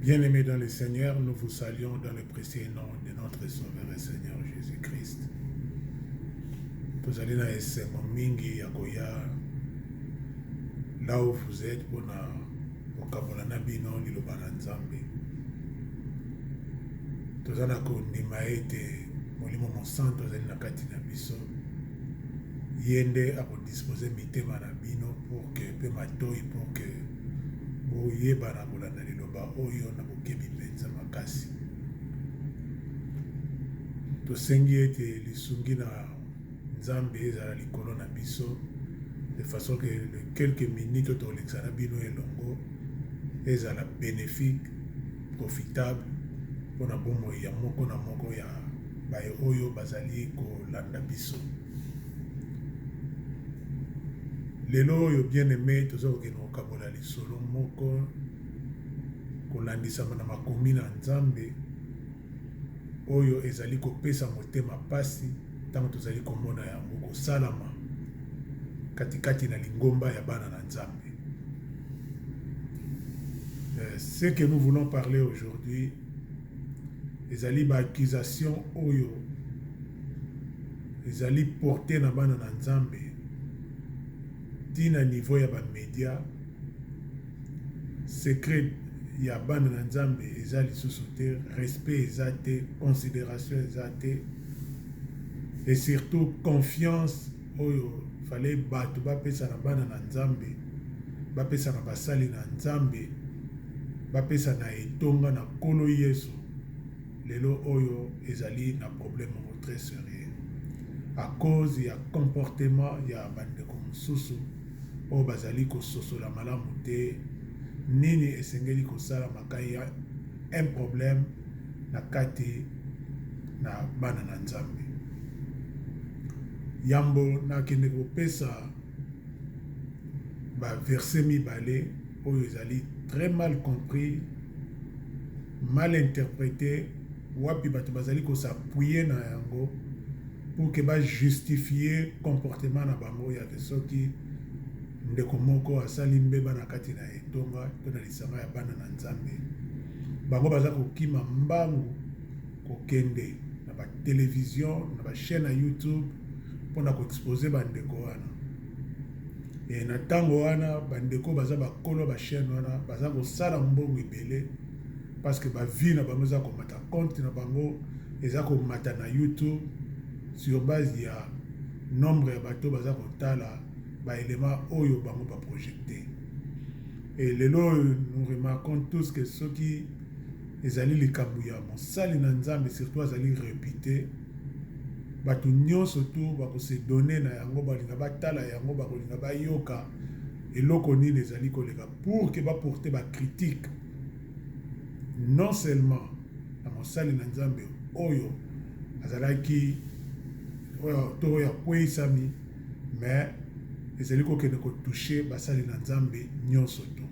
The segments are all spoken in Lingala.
Bien-aimés dans le Seigneur, nous vous saluons dans le précieux nom de notre Sauveur et Seigneur Jésus-Christ. Tozali na esengo mingi ya koya là où vous êtes pour kokabola na bino liloba na Nzambe. Tozali na kondima ete Molimo Mosantu azali na kati na biso. Yende akodispose mitema na bino pour que pe matoi pour que boyeba na kolanda liloba oyo na bokebi mpenza makasi. Tosengi ete lisungi na Nzambe ezala likolo na biso de façon que le quelques minutes tolekisa na bino elongo ezala bénéfique, profitable mpona bomoi ya moko na moko ya baye oyo bazali kolanda biso. Lelo oyo bien-aimé toza kokende kokabola lisolo moko kolandisama na makomi na Nzambe oyo ezali kopesa motema pasi ntango tozali komona yango kosalama katikati na lingomba ya bana na Nzambe. Ce que nous voulons parler aujourd'hui ezali ba-accusation oyo ezali porté na bana na Nzambe tina niveau ya bamedia. Secret ya bana na Nzambe eza lisusu te, respect eza te, considération eza te, et surtout confiance oyo fallait bato bapesa na bana na Nzambe, bapesa na basali na Nzambe, bapesa na etonga na Nkolo Yesu. Lelo oyo ezali na problème très sérieux à cause ya comportement ya bandeko mosusu oyo bazali kososola malamu te. Nini esengeli kosala makai ya un problème na kati na bana na Nzambe. Yambo nakende kopesa ba verset mibale oyo ezali très mal compris, mal interprété, wapi bato bazali kosappuye na yango pour que ba justifier comportement na bango ya soki ndeko moko asali mbeba na kati na etonga to na lisanga ya bana na Nzambe. Bango baza kokima mbangu kokende na ba télévision na ba chaîne na YouTube mpona koexpose bandeko wana. E na ntango wana bandeko baza bakolo ba chaîne wana baza kosala mbongo ebele parce que ba vie na bango eza komata compte na bango eza komata na YouTube sur base ya nombre ya bato baza kotala ba élément oyo bango ba projecté. Et lelo nous remarquons tous que ceux qui ezali likambo ya mosali na Nzambe surtout azali répété, bato nyonso tu bakose donner na yango balinga batala yango bakolinga bayoka eloko nini ezali koleka pour que baporte ba critique non seulement na mosali na Nzambe oyo azalaki oyo ya kweisami, mais ezali kokende kotouche basali na Nzambe nyonso tu.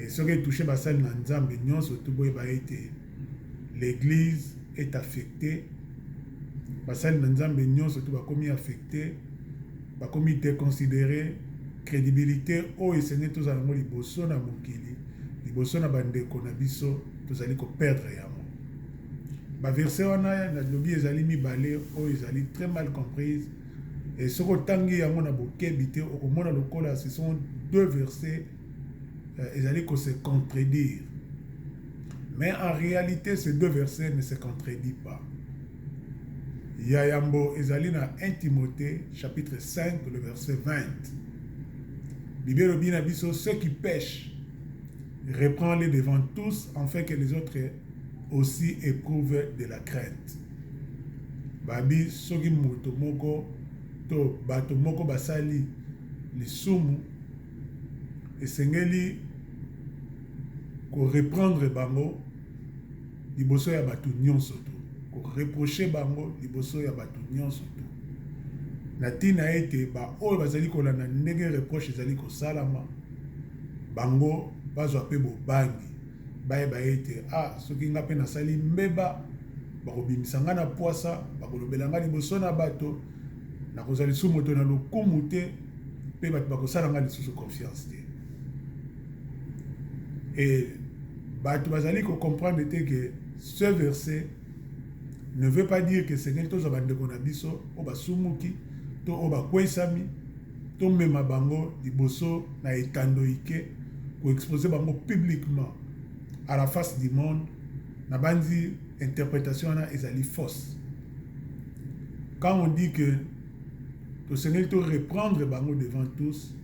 Et soki etouche basali na Nzambe nyonso tu boyeba ete l'église est affectée, basali na Nzambe nyonso tu bakomi affecté, bakomi déconsidéré, crédibilité oyo esengeli tozala yango liboso na mokili, liboso na bandeko na biso tozali koperdre yango. Baverse wana nalobi ezali mibale oyo ezali très mal comprise. Et ce que yango na bokebi te okomona lokola ce sont deux versets ezali ko se contredire. Mais en réalité ces deux versets ne se contredisent pas. Ya yambo ezali na 1 Timothée chapitre 5 le verset 20. Bible bina biso ceux qui pêchent reprends-les devant tous afin que les autres aussi éprouvent de la crainte. Babi soki moto moko to bato moko basali lisumu esengeli ko reprendre bango liboso ya bato nyonso tu, ko reprocher bango liboso ya bato nyonso tu. Na tina ete ba oyo bazali kolanda ndenge reproche ezali kosalama bango bazwa pe bobangi bayeba ete soki nga mpe nasali mbeba bakobimisa nga na poasa bakolobela nga liboso na bato nakozala lisusu moto na lokumu te mpe bato bakosala nga lisusu confiance te. Et bato bazali comprendre que ce verset ne veut pas dire que Seigneur toza bandeko na biso o basumuki to o bakwesami to mema bango liboso na etando ike ko exposer bango publiquement à la face du monde na bandi interprétation na ezali fausse. Quand on dit que le Seigneur te reprendre bango devant tous,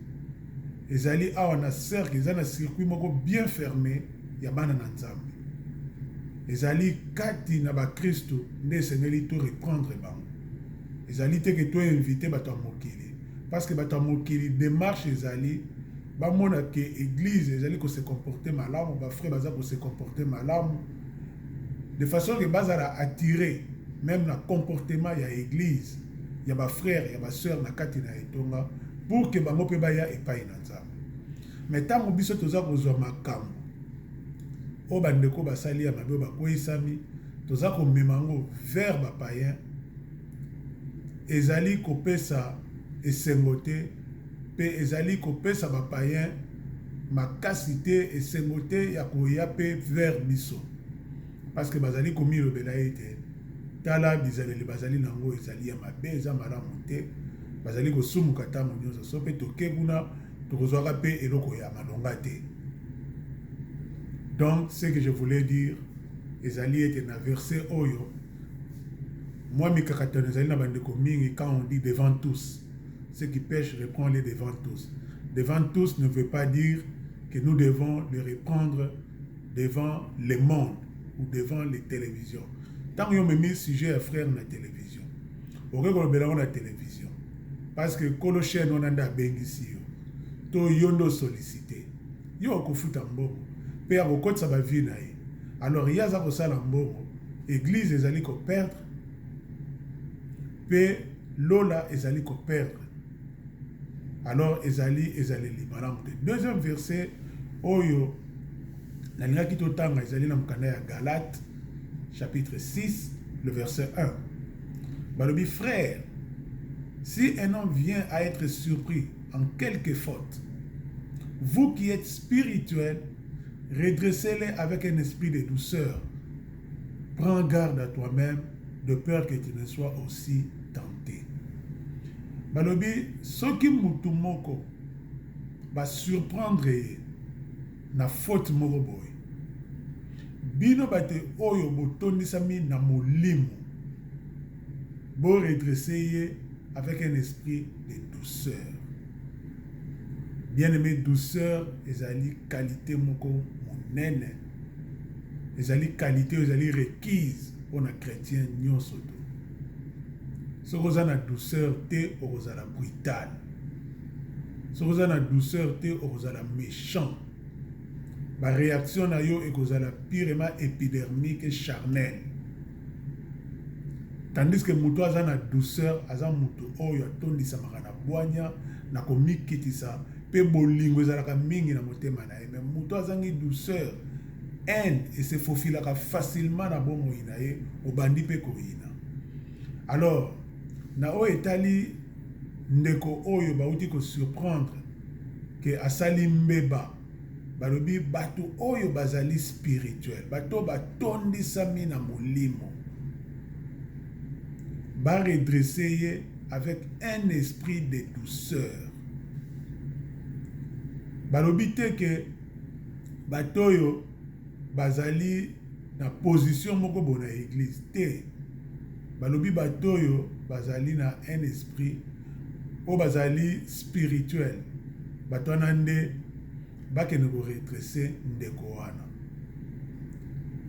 ezali awa na cercle, ezali na circuit moko bien fermé ya bana na Nzambe. Ezali kati na ba Kristo nde Seigneur te reprendre bango. Ezali te que toi invité bato mokili parce que bato mokili démarche ezali ba mona que église ezali ko se comporter malamu, ba frère baza ko se comporter malamu de façon que bazala attirer même na comportement ya église ya ba frère ya ba sœur na kati na etonga pour que bango pe baya epai na Nzambe. Mais tant biso toza kozwa makambo o bandeko basali ya mabe bakoisami toza komema ngo vers bapayen ezali kopesa esengo te pe ezali kopesa bapayen makasi te esengo te ya koya pe vers biso parce que bazali komilobela ete tala bizaleli bazali nango ezali ya mabe eza malamu te bazali kosumuka ntango nyonso so mpe toke kuna tokozwaka mpe eloko ya malonga te. Donc ce que je voulais dire ezali ete na verset oyo moi mikakatano ezali na bandeko mingi quand on dit devant tous, ceux qui pêchent reprend-les devant tous. Devant tous ne veut pas dire que nous devons les reprendre devant le monde ou devant les télévisions. Tant que vous mis sujet à frère na télévision, vous regardez la télévision parce que quand le chien on a bengisi yo, to yondo sollicité, yo ko futa mbongo, pe ya ko sa ba vie na ye. Alors il y a ça ko sala mbongo, église ezali ko perdre, pe lola ezali ko perdre. Alors ezali libaram. Deuxième verset oyo na linga ki totanga ezali na mukanda ya Galates chapitre 6 le verset 1. Balobi frère, si un homme vient à être surpris en quelque faute, vous qui êtes spirituels, redressez-les avec un esprit de douceur. Prends garde à toi-même, de peur que tu ne sois aussi tenté. Balobi, soki mutu moko ba surprendre na faute moko boy. Bino bate oyo botondisami na molimo. Bo redresser avec un esprit de douceur. Bien-aimé, douceur ezali qualité moko monene. Ezali qualité ezali requise pour un chrétien nyonso to. Ce que na douceur te ozala brutal. Ce que na douceur te ozala méchant. La réaction na yo ekozala purement épidermique et charnelle. Tandis que mutu aza na douceur, aza mutu oyo atondisa makana bwanya na komikitisa pe bolingo ezalaka mingi na motema na ye. Mais mutu azangi douceur, haine et se faufilaka facilement na bomoi na ye obandi pe koyina. Alors na o etali ndeko oyo bauti ko surprendre que asali mbeba balobi bato oyo bazali spirituel, bato batondisami na molimo, ba redresser avec un esprit de douceur. Balobi te que bato oyo bazali na position moko bona église te. Balobi bato oyo bazali na un esprit o bazali spirituel. Bato nande bakene ko redresser ndeko wana.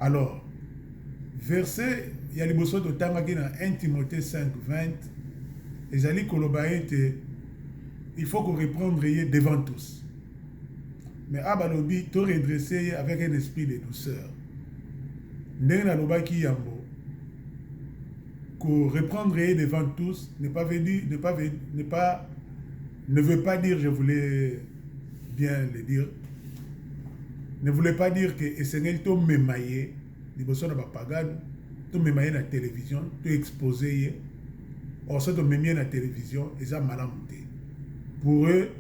Alors verset ya liboso totangaki na 1 Timothée 5:20 ezali koloba ete il faut qu'on reprendre devant tous. Mais abalobi to redresser avec un esprit de douceur. Ndenge na lobaki yambo ko reprendre devant tous ne veut pas dire, je voulais bien le dire, ne voulait pas dire que le Seigneur t'a mémaillé, liboso na bapagano, t'a mémaillé na télévision, t'a exposé, or ça t'a mémaillé na télévision, et ça malamu te. Pour eux,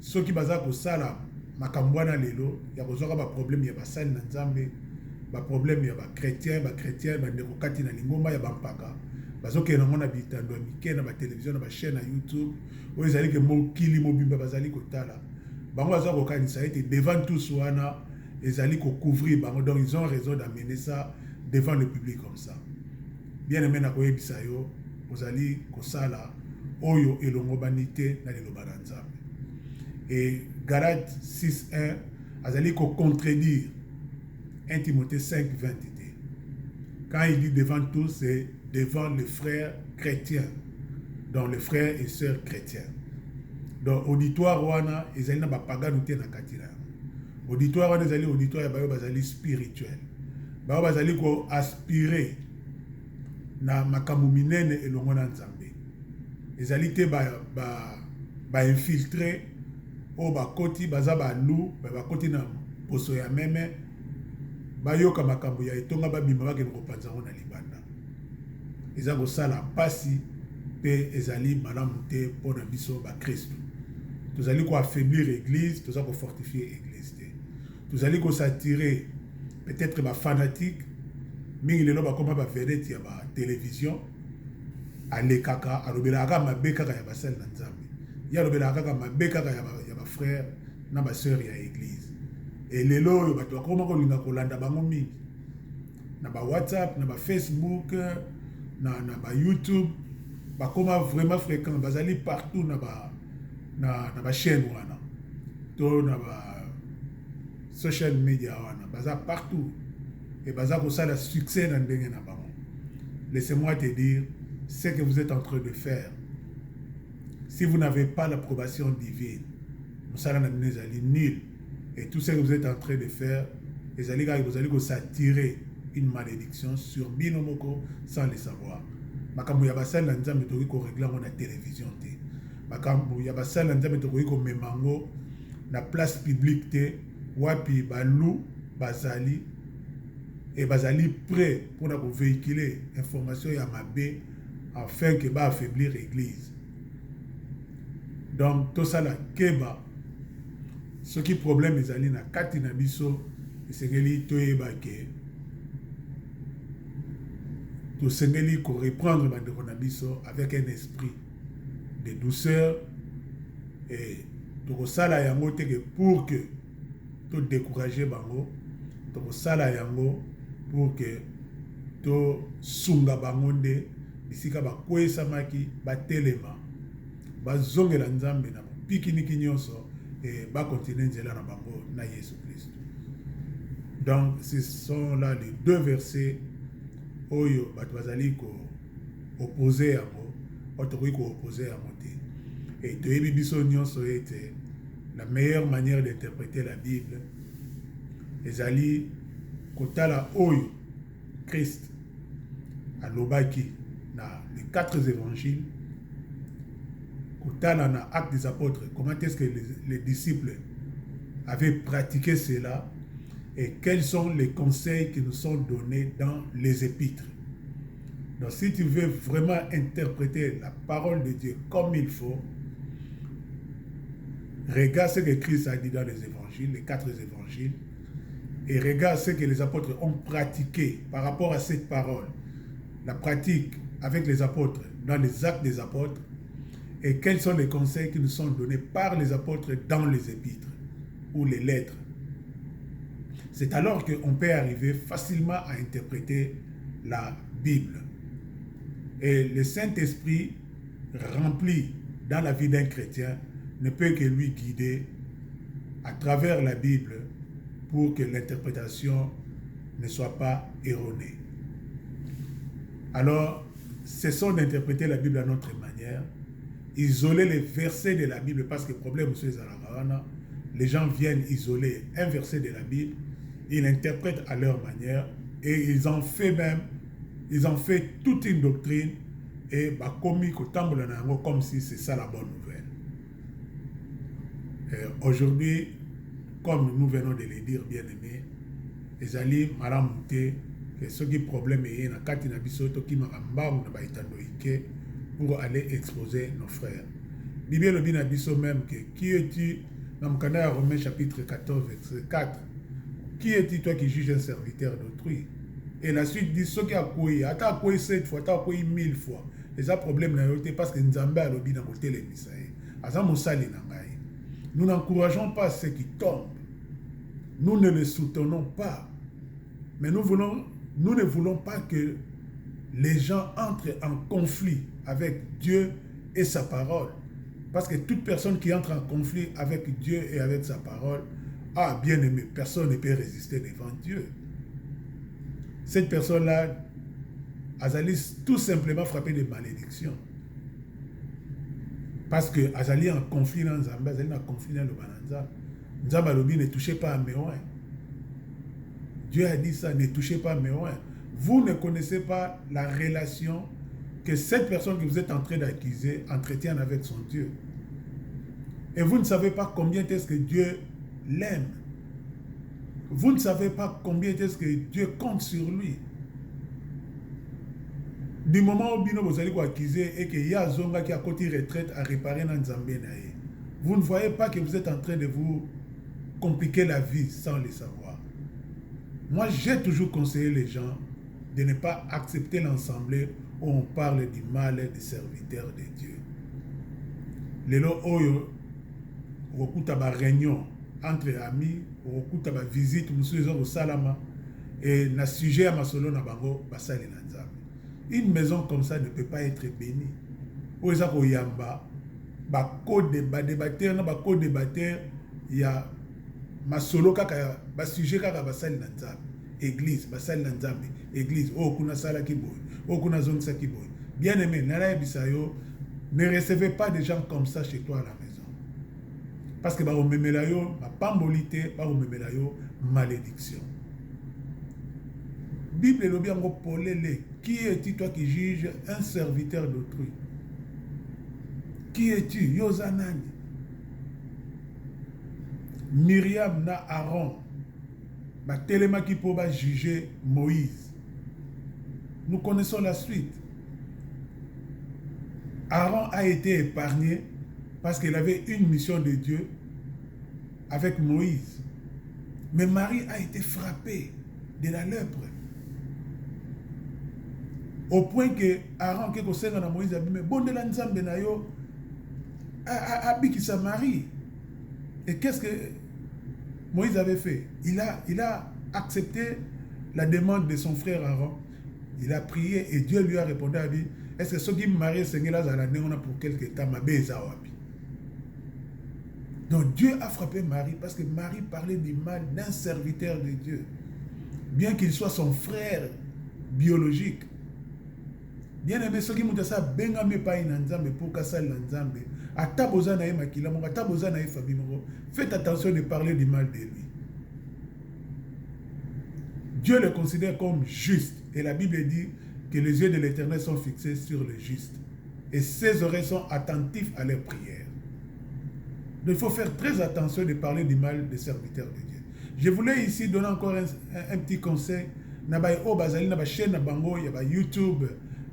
ceux qui basent au salam, makambo wana lelo ya kozwaka baproblème ya basali na nzambe, baproblème ya bakretien bandeko kati na lingomba ya bampaka bazokende nango na bitando ya mike na batelevizio na bachaîne na YouTube oyo ezali ke mokili mobimba bazali kotala bango baza kokanisa ete devant tous wana ezali kocouvrir bango, donc ils ont raison d'amener ça devant le public comme ça. Bien aimé na koyebisa yo ozali kosala oyo elongo banite na liloba na nzambe. Et Galates 6:1 azali ko contredire 1 Timothée 5:20. Quand il dit devant tous, c'est devant les frères chrétiens, donc les frères et sœurs chrétiens. Donc auditoire wana ezali na bapagano te na kati na auditoire wana ezali auditoire ya bayo bazali spirituel, bayo bazali ko aspirer na makambo minene elongo na nzambe, ezali te ba infiltrer o bakoti baza balu bakoti na poso ya meme bayoka makambo ya etonga babima bakende kopanza ngo na libanda, eza kosala mpasi mpe ezali malamu te mpo na biso bakristo. Tozali koaffaiblir église, tozali kofortifier église te, tozali kosatire peut-être bafanatique mingi lelo bakoma bavedete ya batelevizio alekaka alobelaka mabe kaka ya basali na nzambe, ye alobelaka kaka mabe kaka ya bafrère na basœur ya église. Et lelo oyo bato bakoma kolinga kolanda bango mingi na bawhatsapp na bafacebook na bayoutube bakoma vraiment fréquent, bazali partout na bachaîne wana to na social media wana baza partout et baza kosala succès na ndenge na bango. Laissez-moi te dire ce que vous êtes en train de faire. Si vous n'avez pas l'approbation divine, mosala na bino ezali nul. Et tout ce que vous êtes en train de faire, vous allez s'attirer une malédiction sur binomoko sans le savoir. Makambo ya basali na nzambe toki ko régler na télévision te. Makambo ya basali na nzambe toki ko memango na place publique te, wapi balu bazali et bazali prêt pour na ko véhiculer information ya mabe afin que ba affaiblir l'église. Donc tout ça la keba ce qui problème ezali na kati na biso esengeli toyeba ke tosengeli ko reprendre bandeko na biso avec un esprit de douceur et tokosala yango te ke pour que to décourager bango, tokosala yango pour que to sunga bango nde bisika bakwesamaki batelema bazongela nzambe na pikiniki nyonso et va continuer nzela na bango na Yesu Christ. Donc ce sont là les deux versets oyo bato bazali ko opposer yango otokoki ko opposer yango te. Et toyebi biso nyonso ete la meilleure manière d'interpréter la Bible ezali kotala oyo Christ alobaki na les 4 évangiles, dans l'acte des apôtres, comment est-ce que les disciples avaient pratiqué cela et quels sont les conseils qui nous sont donnés dans les épîtres. Donc si tu veux vraiment interpréter la parole de Dieu comme il faut, regarde ce que Christ a dit dans les évangiles, les 4 évangiles, et regarde ce que les apôtres ont pratiqué par rapport à cette parole, la pratique avec les apôtres dans les actes des apôtres, et quels sont les conseils qui nous sont donnés par les apôtres dans les épîtres ou les lettres. C'est alors qu'on peut arriver facilement à interpréter la Bible. Et le Saint-Esprit rempli dans la vie d'un chrétien ne peut que lui guider à travers la Bible pour que l'interprétation ne soit pas erronée. Alors, cessons d'interpréter la Bible à notre manière, isoler les versets de la Bible, parce que le problème, les gens viennent isoler un verset de la Bible, ils l'interprètent à leur manière et ils en font toute une doctrine et comme si c'est ça la bonne nouvelle. Aujourd'hui, comme nous venons de le dire, bien aimé, les alliés maramouté que ce qui problème est na kati na biso to ki makambangu na baitando ike pour aller exposer nos frères. Bible le dit na biso même que qui es-tu Dans le canal Romains chapitre 14, verset 4. Qui es-tu toi qui juge un serviteur d'autrui? Et la suite dit, ce qui a couillé, attends à couillé 7 fois, attends à couillé 1000 fois. Et ça problème n'a pas parce que Nzambe a lobby dans le télévisé. Nous n'encourageons pas ceux qui tombent. Nous ne les soutenons pas. Mais nous ne voulons pas que les gens entrent en conflit avec Dieu et sa parole. Parce que toute personne qui entre en conflit avec Dieu et avec sa parole, ah, bien aimé, personne ne peut résister devant Dieu. Cette personne-là, Azali tout simplement frappé de malédiction. Parce que Azali en conflit dans Zambé, Azali en conflit dans le Bananza. Nzambalobi ne touchez pas à Méouin. Dieu a dit ça, ne touchez pas à Méouin. Vous ne connaissez pas la relation que cette personne que vous êtes en train d'accuser entretient avec son Dieu. Et vous ne savez pas combien est-ce que Dieu l'aime. Vous ne savez pas combien est-ce que Dieu compte sur lui. Du moment où vous allez vous accuser et qu'il y a Zonga qui a côté retraite à réparer dans Nzambé, vous ne voyez pas que vous êtes en train de vous compliquer la vie sans le savoir. Moi, j'ai toujours conseillé les gens de ne pas accepter l'ensemble où on parle du mal des serviteurs de Dieu. Les lots oyo, on écoute à réunion entre amis, on écoute à visite, on au salama, et le sujet à ma solo na bango, basali na nzambe. Une maison comme ça ne peut pas être bénie. Où est-ce qu'il y a un débatteur, il y a ma solo kaka, ma sujet kaka basali na nzambe. Église, basali na nzambe. Église, oh kuna sala kiboy, oh kuna zone sa kiboy. Bien aimé, nala bisayo, ne recevez pas des gens comme ça chez toi à la maison. Parce que ba omemela yo, ba pambolité, ba omemela yo malédiction. Bible lobi yango polele, qui es-tu toi qui juge un serviteur d'autrui? Qui es-tu? Yozanani. Myriam na Aaron, ba telema qui peut juger Moïse. Nous connaissons la suite. Aaron a été épargné parce qu'il avait une mission de Dieu avec Moïse. Mais Marie a été frappée de la lèpre. Au point que Aaron, qui est dans Moïse, a dit, mais bon de la nzambe na yo, a Marie. Et qu'est-ce que Moïse avait fait? Il a accepté la demande de son frère Aaron. Il a prié et Dieu lui a répondu à lui, est-ce que ceux qui me marient, c'est pour quelque temps, ma wapi. Donc Dieu a frappé Marie parce que Marie parlait du mal d'un serviteur de Dieu. Bien qu'il soit son frère biologique. Bien aimé, ceux qui m'ont dit ça, bengame pas in nzambe pour kasal nzambe. Ataboza na makila mo, ataboza na fabi mo. Faites attention de parler du mal de lui. Dieu le considère comme juste. Et la Bible dit que les yeux de l'Éternel sont fixés sur le juste. Et ses oreilles sont attentives à leurs prières. Donc il faut faire très attention de parler du mal des serviteurs de Dieu. Je voulais ici donner encore un petit conseil. Nabaye o bazali na ba chaîne na bango, ya ba YouTube,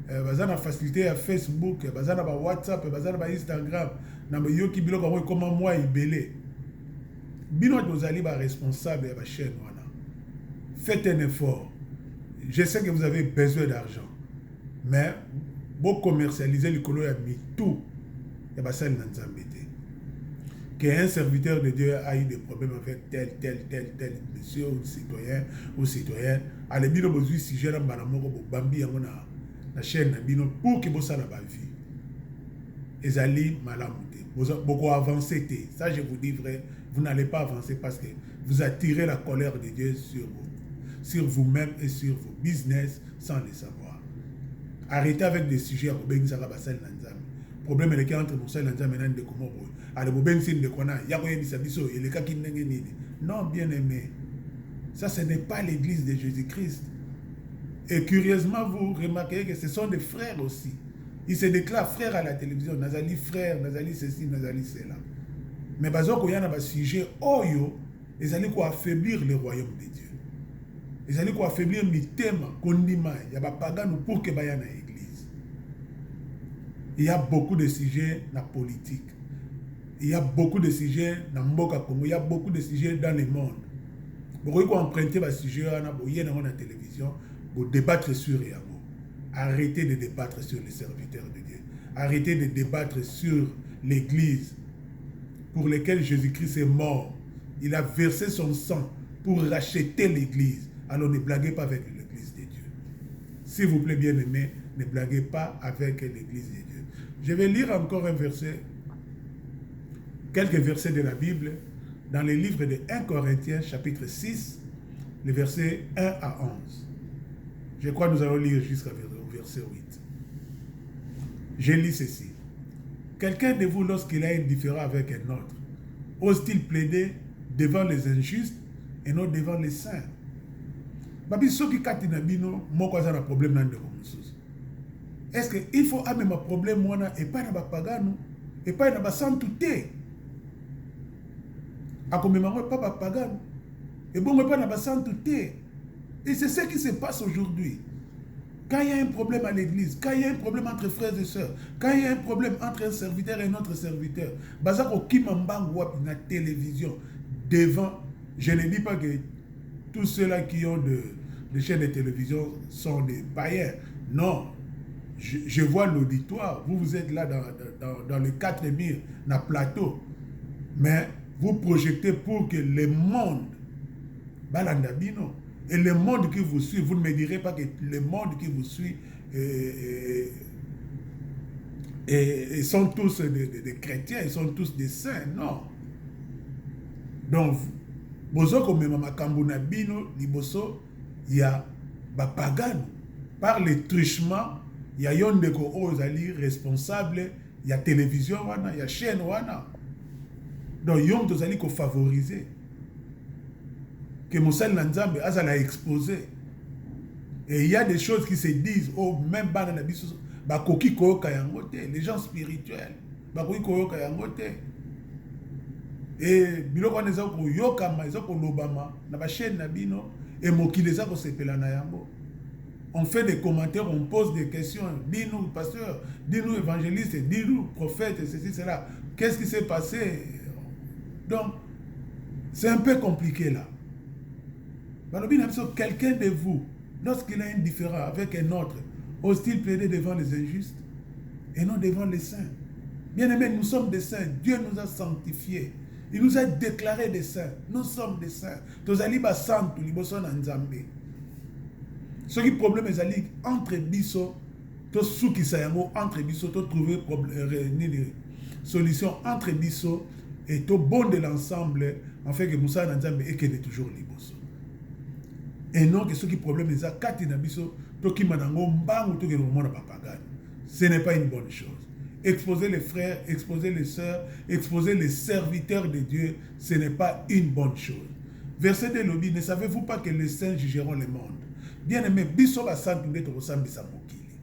bazana facilité à Facebook, bazana ba WhatsApp, bazana ba Instagram, na ba yoki biloko ko comment moi ibelé. Bino dozali ba responsable ya ba chaîne wana. Faites un effort. Je sais que vous avez besoin d'argent. Mais vous commercialisez le colo ya tout. Ya ba sali na nzambe te. Qu'un serviteur de Dieu a eu des problèmes avec tel monsieur ou citoyen ou citoyenne, allez bien besoin si j'ai un banamoko bambi na chaîne bino pour que vous ça la vie. Et allez malamouté. Beaucoup avancé. Ça je vous dis vrai, vous n'allez pas avancer parce que vous attirez la colère de Dieu sur vous-même et sur vos business sans le savoir. Arrêtez avec des sujets problème est entre nous et de comment non, bien aimé, ça ce n'est pas l'église de Jésus-Christ. Et curieusement, vous remarquez que ce sont des frères aussi. Ils se déclarent frères à la télévision. Nazali frère, Nazali ceci, Nazali cela. Mais quand il y a un sujet, ils allaient affaiblir le royaume de Dieu. Ils allaient affaiblir le thème qu'on dit, il y a des pagans pour que il y ait une église. Il y a beaucoup de sujets dans la politique. il y a beaucoup de sujets dans Mboka Congo, il y a beaucoup de sujets dans le monde. Vous pouvez emprunter les sujets dans la télévision pour débattre sur Yamo. Arrêtez de débattre sur les serviteurs de Dieu. Arrêtez de débattre sur l'Église pour laquelle Jésus-Christ est mort. Il a versé son sang pour racheter l'Église. Alors ne blaguez pas avec l'Église de Dieu. S'il vous plaît, bien-aimés, ne blaguez pas avec l'Église de Dieu. Je vais lire encore un verset, quelques versets de la Bible, dans le livre de 1 Corinthiens, chapitre 6, les versets 1 à 11. Je crois que nous allons lire jusqu'au verset 8. Je lis ceci. Quelqu'un de vous, lorsqu'il a un différend avec un autre, ose-t-il plaider devant les injustes et non devant les saints? Babi, ceux qui ont un problème dans le est-ce qu'il faut amener un problème et pas dans pagano et pas dans santé? A comme maman pas pagano et bon pas dans santé. Et c'est ce qui se passe aujourd'hui. Quand il y a un problème à l'église, quand il y a un problème entre frères et sœurs, quand il y a un problème entre un serviteur et un autre serviteur, bazako kimambang wap na télévision devant, je ne dis pas que tous ceux-là qui ont des chaînes de télévision sont des païens. Non. Je vois l'auditoire. Vous êtes là dans le 4000, dans le plateau. Mais vous projetez pour que le monde, balandabino, et le monde qui vous suit, vous ne me direz pas que le monde qui vous suit et sont tous des chrétiens, ils sont tous des saints. Non. Donc, bozo comme mama kambuna bino liboso, il y a bapagan par le truchement. Il y a Yondeko Ozali responsable, il y a télévision, il y a chaîne. Donc, Yon Tozali ko favoriser. Que Moussel Nanzambe a exposé. Et il y a des choses qui se disent, oh, même Banana Bisso, Bakoki Koyoka Yangote, les gens spirituels, Bakoki Koyoka Yangote. Et Biloko Nezako Yokama, Ezako Lobama, Naba chaîne Nabino, et Mokilezako Sepelana Yango. On fait des commentaires, on pose des questions. Dis-nous, pasteur, dis-nous, évangéliste, dis-nous, prophète, ceci, cela. Qu'est-ce qui s'est passé? Donc, c'est un peu compliqué là. Quelqu'un de vous, lorsqu'il a un différend avec un autre, ose-t-il plaider devant les injustes et non devant les saints? Bien aimés, nous sommes des saints. Dieu nous a sanctifiés. Il nous a déclarés des saints. Nous sommes des saints. Tozaliba santu, liboso na nzambe. Ce qui est problème est entre biso, to souki sayango entre biso, to trouver solution entre biso et to bon de l'ensemble, en fait que Moussa Nanzambe et qu'il est toujours liboso. Et non que ce qui est problème est ça, kati na biso, to ki manango mbangu to ke romona papagane. Ce n'est pas une bonne chose. Exposer les frères, exposer les sœurs, exposer les serviteurs de Dieu, ce n'est pas une bonne chose. Verset de Lobi, ne savez-vous pas que les saints jugeront le monde? Bien aimé, biso ba santu ndeto kosambisa mokili.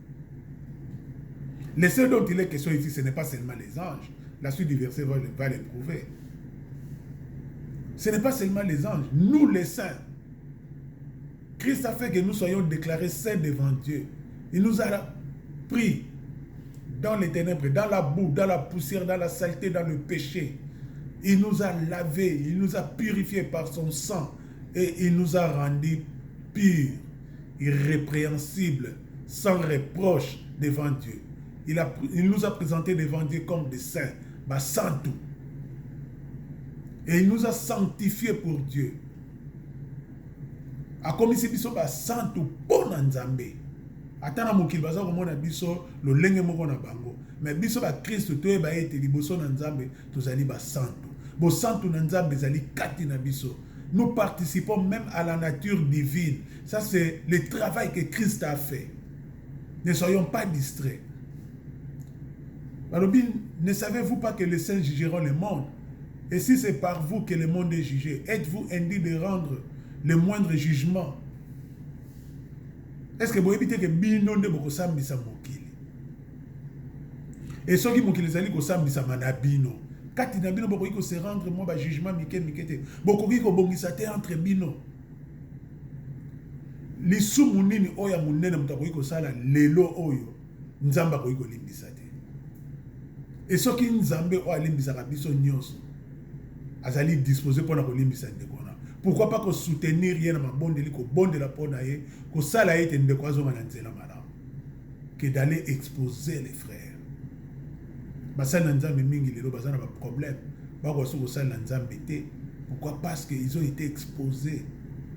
Les seuls dont il est question ici, ce n'est pas seulement les anges. La suite du verset va les prouver. Ce n'est pas seulement les anges, nous les saints. Christ a fait que nous soyons déclarés saints devant Dieu. Il nous a pris dans les ténèbres, dans la boue, dans la poussière, dans la saleté, dans le péché. Il nous a lavés, il nous a purifiés par son sang et il nous a rendus purs, irrépréhensibles, sans reproche devant Dieu. Il nous a présentés devant Dieu comme des saints, santu. Et il nous a sanctifiés pour Dieu. A comme ici, biso santu pour Nzambe. Atana mokili baza komona biso lo lenge moko na bango. Mais biso ba Christ to eba ete liboso na Nzambe tozali ba santu. Bo santu na Nzambe zali kati na biso. Nous participons même à la nature divine. Ça c'est le travail que Christ a fait. Ne soyons pas distraits. Alors, ne savez-vous pas que les saints jugeront le monde? Et si c'est par vous que le monde est jugé, êtes-vous indigne de rendre le moindre jugement? Est-ce que vous évitez que bino ne boko sambisa mokili? Et ceux qui mokili zali ko sambisa manabino. Kati na bino boko iko se rendre moi ba jugement mikete. Boko iko bongisa te entre bino. Lisumu nini oya munene mutako iko sala lelo oyo nzamba ko iko limbisa te. Et ce qui nous a dit, azali disposé pour nous limbisa ndekona. Pourquoi pas que soutenir rien na mabondeli ko bondela pona ye ko sala ete ndeko azonga na nzela malamu que d'aller exposer les frères. Basana nzambe mingi lelo bazana ba problème ba ko so sala nzambe te. Pourquoi? Parce qu'ils ont été exposés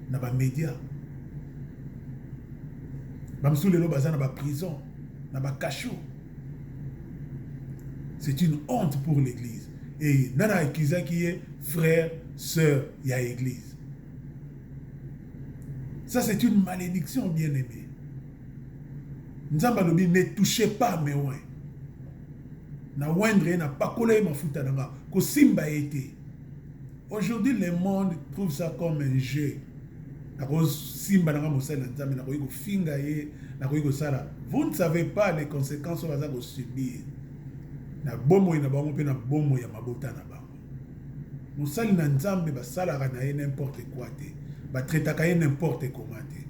dans les médias. Bamsou lelo bazana ba prison, na ba cachot. C'est une honte pour l'église. Et nana Kiza qui est frère, sœur, il y a église. Ça c'est une malédiction, bien-aimé. Nzamba lobi ne touchez pas mes oins. Na wendre na pakola ma futa nanga ko simba été. Aujourd'hui le monde trouve ça comme un jeu. Na ko simba nanga mosala nzambe na ko yiko finga ye na ko yiko sala. Vous ne savez pas les conséquences on va subir. Na bomo ina bango pe na bomo ya mabota na bango. Mosali na nzambe basala na ye n'importe quoi te. Ba traitaka ye n'importe comment te.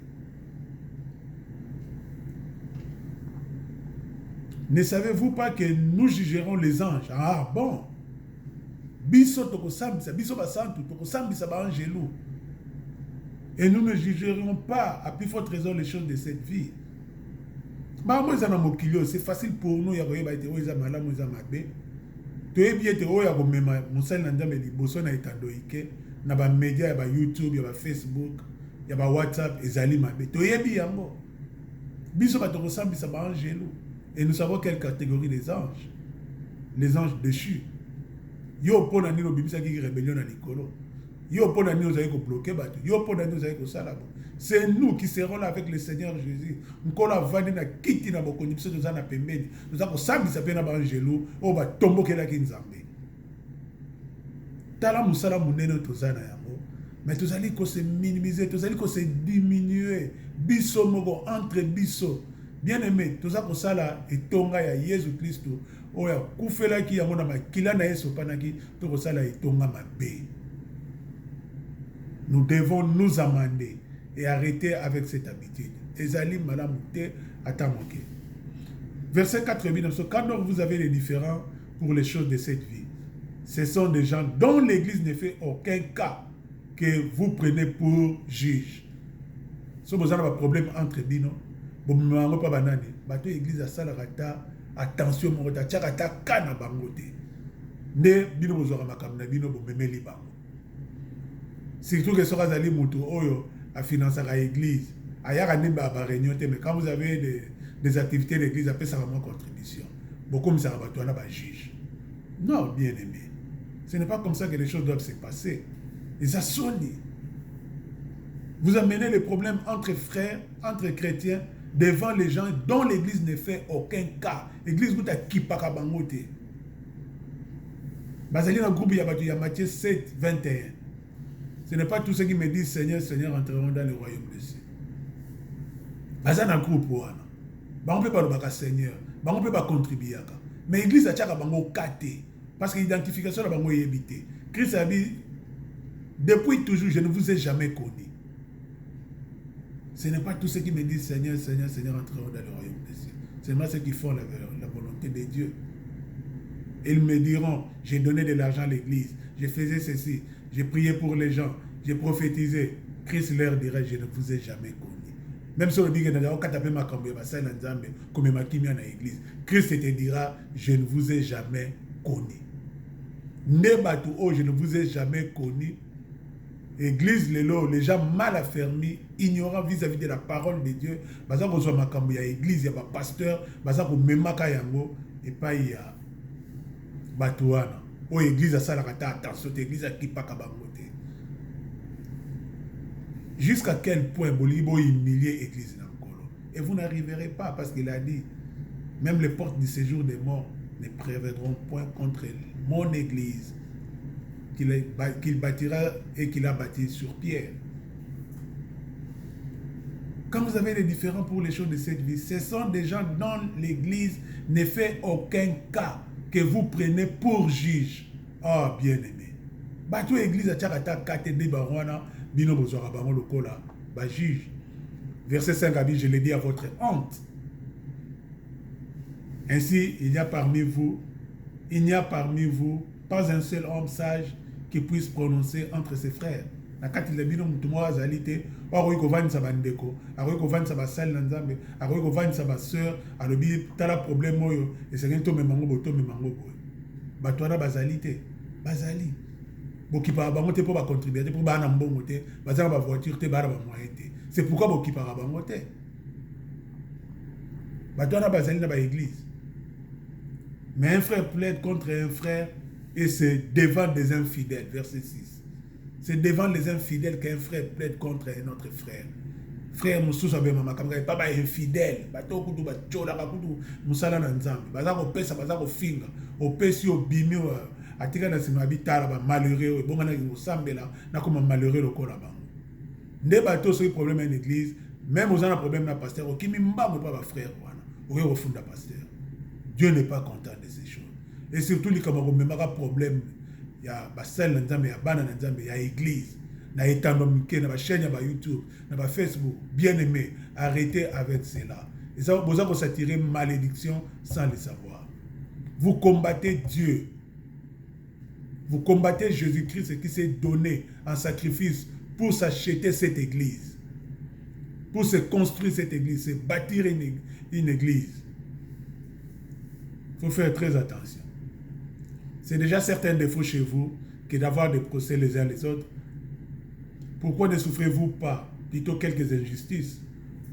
Ne savez-vous pas que nous jugerons les anges? Ah bon. Biso toko sambisa, biso basantu toko sambisa ba angelou. Et nous ne jugerons pas à plus forte raison les choses de cette vie. C'est facile pour nous ya koyeba ete oza malamu oza mabe. Toyebi ete oya ko mema musali na nzambe liboso na etandoike na ba media ya ba YouTube ya ba Facebook ya ba WhatsApp ezali mabe. Toyebi yango. Biso batoko sambisa ba angelo. Et nous savons quelle catégorie des anges. Les anges déchus. Yo pona nino bibisa ki rébellion na likolo. Yo pona nino zaiko bloquer bato. Yo pona nino zaiko salabo. C'est nous qui serons là avec le Seigneur Jésus. Nous avons vandi na kiti na bokoni biso toza na pembeni. Nous avons sambisa pe na ba angelo o ba tombokela ki nzambe. Tala musala munene toza na yango. Mais tozali ko se minimiser, tozali ko se diminuer. Biso moko entre biso. Bien-aimé, toza ko sala etonga ya Jésus Christ o ya kufela ki yango na makila na Yesu panaki to ko sala etonga mabe. Nous devons nous amender et arrêter avec cette habitude. Ezali malamute atamoke. Verset 4, quand vous avez les différends pour les choses de cette vie, ce sont des gens dont l'Église ne fait aucun cas que vous prenez pour juge. Si vous avez un problème entre bino, vous ne pas banane. Bato Église a salarata attention mon rota tchakata kana bangote. Ne bino vous aurez makamna bino vous memeli bango. Surtout que sera zali mutu oyo à financer à l'église. Ayara nemba ba réunion mais quand vous avez des activités de l'église, après ça va moins contribution. Beaucoup me ça va toi là ba juge. Non, bien aimé. Ce n'est pas comme ça que les choses doivent se passer. Et ça sonne. Vous amenez les problèmes entre frères, entre chrétiens devant les gens dont l'église ne fait aucun cas. L'église vous a kipaka bangote. Bazali dans le groupe il y a Matthieu 7, 21. Ce n'est pas tous ceux qui me disent Seigneur, Seigneur, entreront dans le royaume des cieux. Bazali dans le groupe wana. Ba on peut pas le Seigneur. Ba on peut pas contribuer. Mais l'église a tchaka bango kate. Parce que l'identification la bango yébité. Christ a dit depuis toujours je ne vous ai jamais connu. Ce n'est pas tous ceux qui me disent Seigneur, Seigneur, Seigneur, entreront dans le royaume des cieux. Seulement ceux qui font la volonté de Dieu. Ils me diront, j'ai donné de l'argent à l'église, je faisais ceci, j'ai prié pour les gens, j'ai prophétisé. Christ leur dirait, je ne vous ai jamais connu. Même si on dit que Christ te dira, je ne vous ai jamais connu. Je ne vous ai jamais connu. Église, les gens mal affermis, ignorants vis-à-vis de la parole de Dieu, baza ko zo makambo ya église ya ba pasteur, baza ko memaka yango et pas ya batuana. O église a sala kata attention, église a kipaka bangote. Jusqu'à quel point bolibo humilier église nankolo. Et vous n'arriverez pas parce qu'il a dit même les portes du séjour des morts ne prévaudront point contre mon église. Qu'il bâtira et qu'il a bâti sur pierre. Quand vous avez des différends pour les choses de cette vie, ce sont des gens dont l'église ne fait aucun cas que vous prenez pour juge. Ah, bien aimé. Bâtou église a tchakata kate de barwana, bino bozora bango lokola, ba juge. Verset 5 a dit, je l'ai dit à votre honte. Ainsi, il y a parmi vous il n'y a parmi vous pas un seul homme sage qui puisse prononcer entre ses frères. Na kati le bino mutu mwa azali te okoki kovandisa bandeko akoki kovandisa basali na nzambe akoki kovandisa basœur alobi tala problème oyo esengeli tomemango boye tomemango boye bato wana bazali te bazali bokipaka bango te mpo bacontribue te mpo baa na mbongo te baza na bavoiture te baa na bamoyen te c'est pourquoi bokipaka bango te bato wana bazali na baéglise mais un frère plaide contre un frère et c'est devant des infidèles verset 6. C'est devant les infidèles qu'un frère plaide contre un autre frère. Frère Moussous Abe Mama Kamga, papa infidèle. Bato kutu bachola kutu musala na nzambe. Baza ko pesa baza ko finga. O pesi o bimi atika na sima bitala ba malheureux e bonga na ngosambela na koma malheureux lokola bango. Nde bato so problème en église, même aux un problème na pasteur o kimi mbambo pa ba frère wana. O yo funda pasteur. Dieu n'est pas content de ces choses. Et surtout li kama ko memaka problème il y a basel nzambe ya bana nzambe ya église na etando mike na ba chaîne ya YouTube na ba Facebook bien aimé arrêtez avec cela et ça vous allez s'attirer malédiction sans le savoir. Vous combattez Dieu, vous combattez Jésus-Christ qui s'est donné en sacrifice pour s'acheter cette église, pour se construire cette église, se bâtir une église. Il faut faire très attention. C'est déjà certains défauts chez vous que d'avoir des procès les uns les autres. Pourquoi ne souffrez-vous pas plutôt quelques injustices?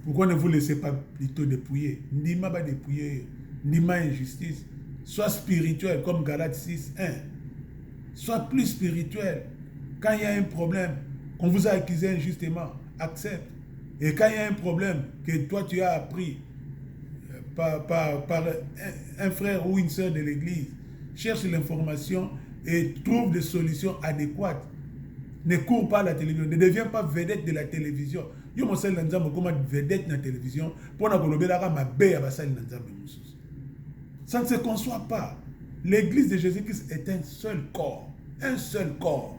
Pourquoi ne vous laissez pas plutôt dépouiller? Nima pas dépouiller, nima injustice. Sois spirituel comme Galates 6:1. Sois plus spirituel. Quand il y a un problème, qu'on vous a accusé injustement, accepte. Et quand il y a un problème que toi tu as appris par un frère ou une sœur de l'église, cherche l'information et trouve des solutions adéquates. Ne cours pas à la télévision, ne deviens pas vedette de la télévision. Yo mo sel nzambe comme vedette na télévision pour na kolobela ka mabe ya basali nzambe mususu. Ça ne se conçoit pas. L'église de Jésus-Christ est un seul corps, un seul corps.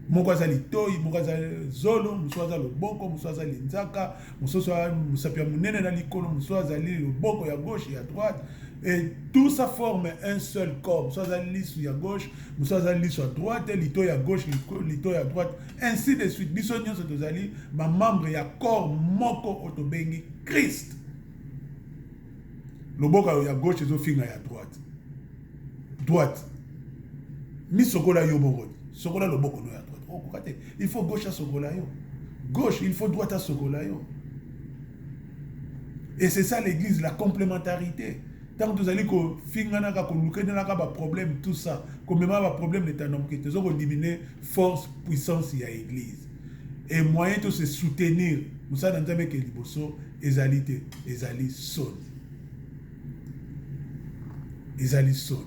Moko azali toyi, moko azali zolo, mususu azali loboko, mususu azali nzaka, mususu musapia munene na likolo, mususu azali loboko ya gauche et à droite. Et tout ça forme un seul corps. Mususu azali lisu ya gauche, mususu azali lisu à droite, lito ya gauche, lito ya droite, ainsi de suite. Biso nyonso tozali ba membre ya corps moko otobengi Christ. Loboko ya gauche ezofinga ya droite. Droite. Mi sokola yo moko. Sokola loboko no ya droite. Il faut gauche à Sokolayo. Gauche, il faut droite à Sokolayo. Et c'est ça l'église, la complémentarité. Tant que vous allez problème, tout ça, comme même un problème de ton homme, qui te diminuer force, puissance, il y a l'église. Et moyen de se soutenir, nous savons que les bosso, ezalité, ezali son. Ezali son.